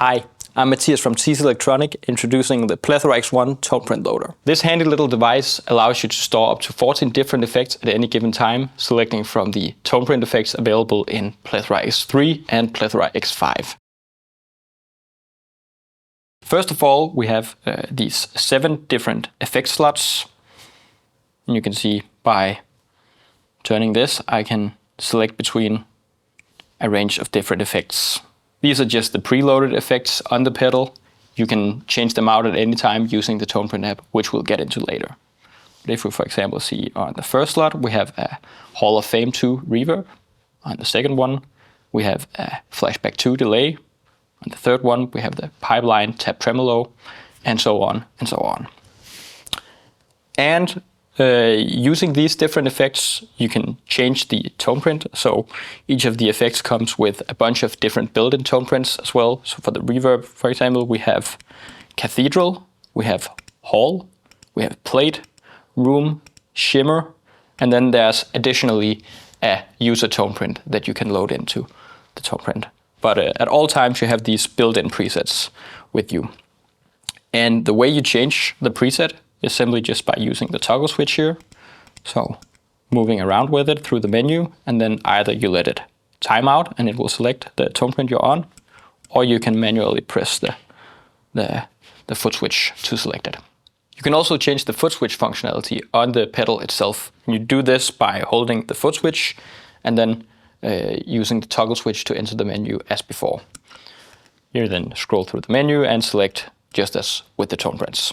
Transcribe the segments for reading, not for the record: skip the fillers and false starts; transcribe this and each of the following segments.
Hi, I'm Mathias from TC Electronic, introducing the Plethora X1 TonePrint loader. This handy little device allows you to store up to 14 different effects at any given time, selecting from the TonePrint effects available in Plethora X3 and Plethora X5. First of all, we have these 7 different effect slots. And you can see by turning this, I can select between a range of different effects. These are just the preloaded effects on the pedal. You can change them out at any time using the Toneprint app, which we'll get into later. But if we, for example, see on the first slot, we have a Hall of Fame 2 reverb. On the second one, we have a Flashback 2 delay. On the third one, we have the Pipeline tap tremolo, and so on and so on. And using these different effects, you can change the Toneprint. So each of the effects comes with a bunch of different built-in Toneprints as well. So for the reverb, for example, we have Cathedral, we have Hall, we have Plate, Room, Shimmer, and then there's additionally a user Toneprint that you can load into the Toneprint. But at all times you have these built-in presets with you. And the way you change the preset is simply just by using the toggle switch here. So moving around with it through the menu, and then either you let it time out and it will select the Toneprint you're on, or you can manually press the foot switch to select it. You can also change the foot switch functionality on the pedal itself. You do this by holding the foot switch and then using the toggle switch to enter the menu as before. You then scroll through the menu and select just as with the Toneprints.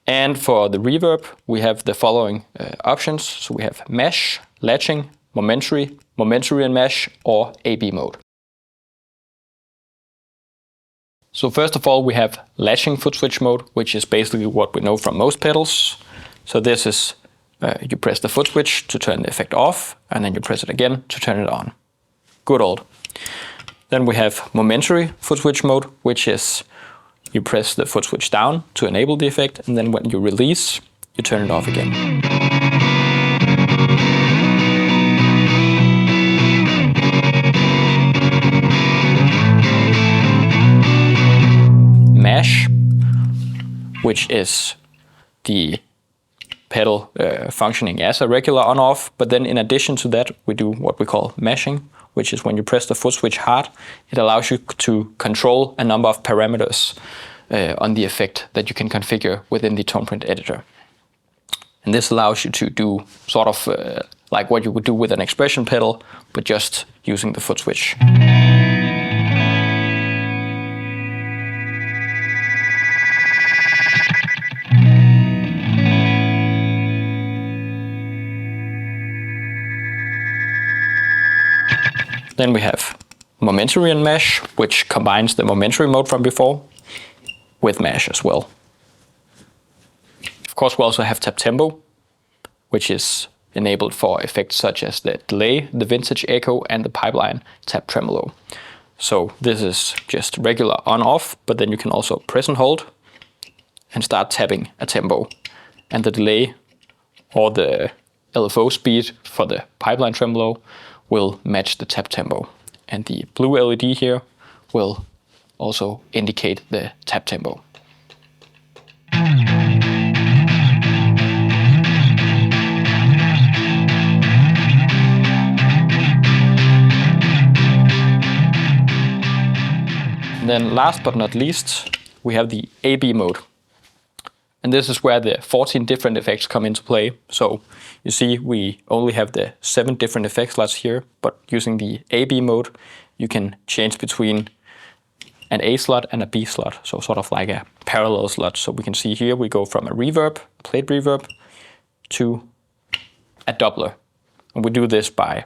And for the reverb, we have the following options. So we have Mash, Latching, Momentary Mash, or AB mode. So first of all, we have Latching foot switch mode, which is basically what we know from most pedals. So this is, you press the foot switch to turn the effect off, and then you press it again to turn it on. Good old. Then we have Momentary foot switch mode, which is you press the foot switch down to enable the effect, and then when you release, you turn it off again. Mash, which is the pedal functioning as a regular on-off, but then in addition to that, we do what we call mashing, which is when you press the foot switch hard, it allows you to control a number of parameters on the effect that you can configure within the Toneprint editor. And this allows you to do sort of like what you would do with an expression pedal, but just using the foot switch. Then we have Momentary Mash, which combines the momentary mode from before with Mash as well. Of course, we also have Tap Tempo, which is enabled for effects such as the delay, the vintage echo, and the pipeline tap tremolo. So this is just regular on-off, but then you can also press and hold and start tapping a tempo. And the delay or the LFO speed for the pipeline tremolo will match the tap tempo. And the blue LED here will also indicate the tap tempo. And then last but not least, we have the AB mode. And this is where the 14 different effects come into play. So you see we only have the 7 different effect slots here, but using the AB mode, you can change between an A slot and a B slot. So sort of like a parallel slot. So we can see here we go from a reverb, a plate reverb, to a doubler. And we do this by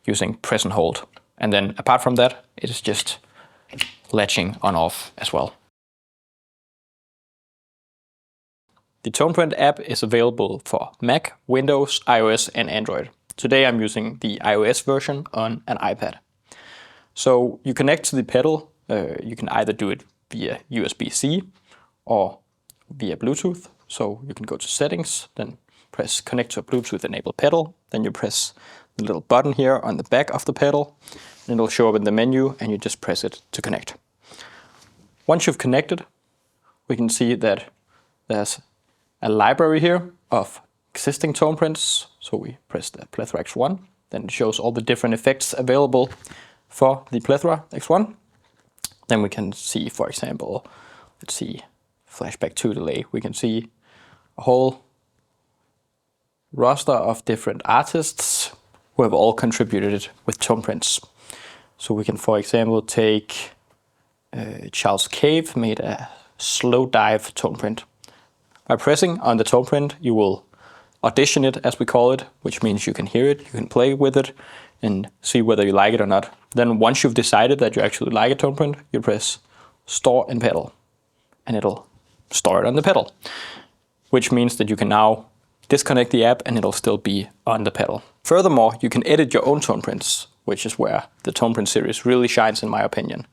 using press and hold. And then apart from that, it is just latching on off as well. The Toneprint app is available for Mac, Windows, iOS, and Android. Today I'm using the iOS version on an iPad. So you connect to the pedal. You can either do it via USB-C or via Bluetooth. So you can go to Settings, then press Connect to a Bluetooth enabled pedal. Then you press the little button here on the back of the pedal, and it'll show up in the menu, and you just press it to connect. once you've connected, we can see that there's a library here of existing tone prints. So we press the Plethora X1, then it shows all the different effects available for the Plethora X1. Then we can see, for example, let's see, flashback 2 delay. We can see a whole roster of different artists who have all contributed with tone prints. So we can, for example, take Charles Cave made a slow dive tone print. By pressing on the tone print, you will audition it, as we call it, which means you can hear it, you can play with it, and see whether you like it or not. Then once you've decided that you actually like a tone print, you press Store in Pedal, and it'll store it on the pedal, which means that you can now disconnect the app and it'll still be on the pedal. Furthermore, you can edit your own tone prints, which is where the Toneprint series really shines, in my opinion.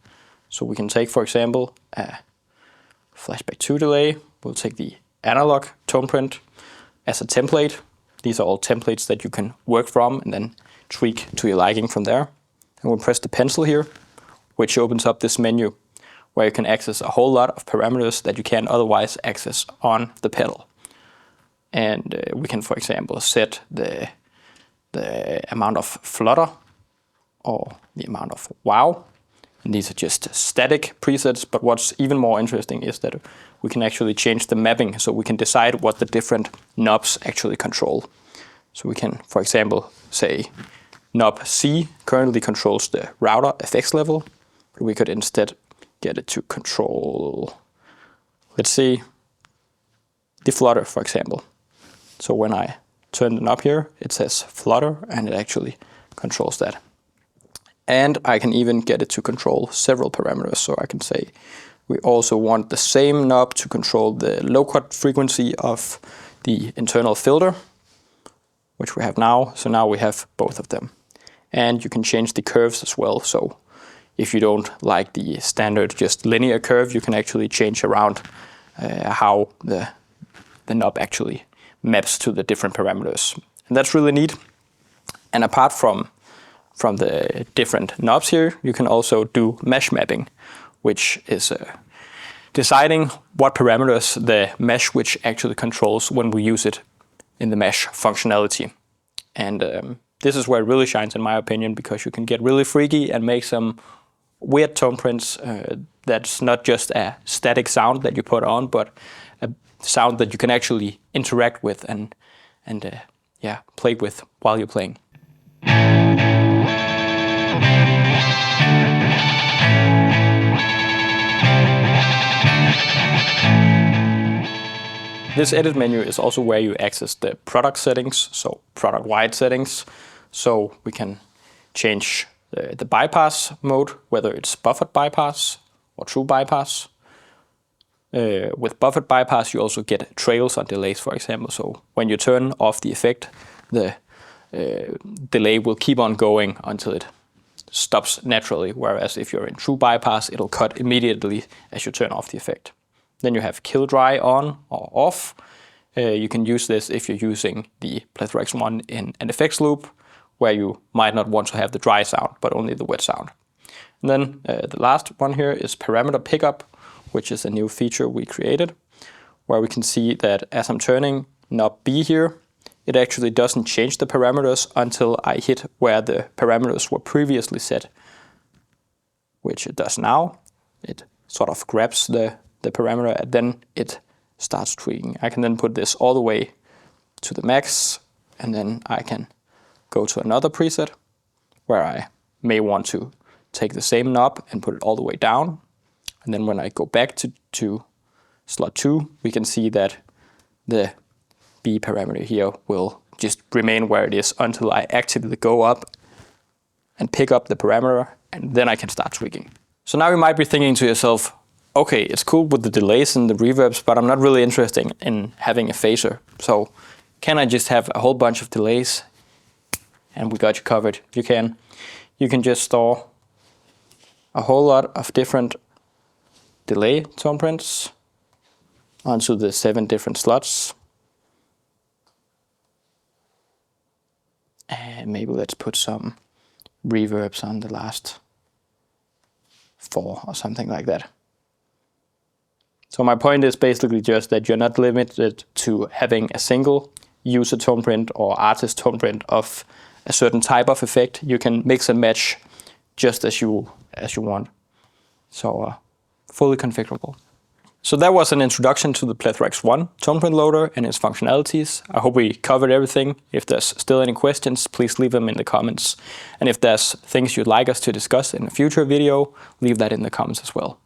So we can take, for example, a flashback 2 delay. We'll take the analog tone print as a template. These are all templates that you can work from and then tweak to your liking from there. And we'll press the pencil here, which opens up this menu where you can access a whole lot of parameters that you can't otherwise access on the pedal. And we can, for example, set the amount of flutter or the amount of wow. And these are just static presets, but what's even more interesting is that we can actually change the mapping, so we can decide what the different knobs actually control. So we can, for example, say knob C currently controls the router effects level, but we could instead get it to control, let's see, the flutter, for example. So when I turn the knob here, it says flutter, and it actually controls that. And I can even get it to control several parameters. So I can say we also want the same knob to control the low cut frequency of the internal filter, which we have now. So now we have both of them. And you can change the curves as well. So if you don't like the standard just linear curve, you can actually change around how the knob actually maps to the different parameters. And that's really neat. And apart from the different knobs here, you can also do mesh mapping, which is deciding what parameters the mesh switch actually controls when we use it in the mesh functionality. And this is where it really shines, in my opinion, because you can get really freaky and make some weird tone prints that's not just a static sound that you put on, but a sound that you can actually interact with and play with while you're playing. This edit menu is also where you access the product settings, so Productwide settings. So we can change the bypass mode, whether it's buffered bypass or true bypass. With buffered bypass, you also get trails on delays, for example. So when you turn off the effect, the delay will keep on going until it stops naturally. Whereas if you're in true bypass, it'll cut immediately as you turn off the effect. Then you have Killdry on or off. You can use this if you're using the Plethora X1 in an effects loop, where you might not want to have the dry sound, but only the wet sound. And then the last one here is parameter pickup, which is a new feature we created, where we can see that as I'm turning knob B here, it actually doesn't change the parameters until I hit where the parameters were previously set, which it does now. It sort of grabs the parameter and then it starts tweaking. I can then put this all the way to the max, and then I can go to another preset where I may want to take the same knob and put it all the way down. And then when I go back to slot 2, we can see that the B parameter here will just remain where it is until I actively go up and pick up the parameter, and then I can start tweaking. So now you might be thinking to yourself, okay, it's cool with the delays and the reverbs, but I'm not really interested in having a phaser. So can I just have a whole bunch of delays? And we got you covered. You can. You can just store a whole lot of different delay tone prints onto the 7 different slots. And maybe let's put some reverbs on the last 4 or something like that. So my point is basically just that you're not limited to having a single user Toneprint or artist Toneprint of a certain type of effect. You can mix and match just as you want. So fully configurable. So that was an introduction to the Plethora X1 TonePrint loader and its functionalities. I hope we covered everything. If there's still any questions, please leave them in the comments. And if there's things you'd like us to discuss in a future video, leave that in the comments as well.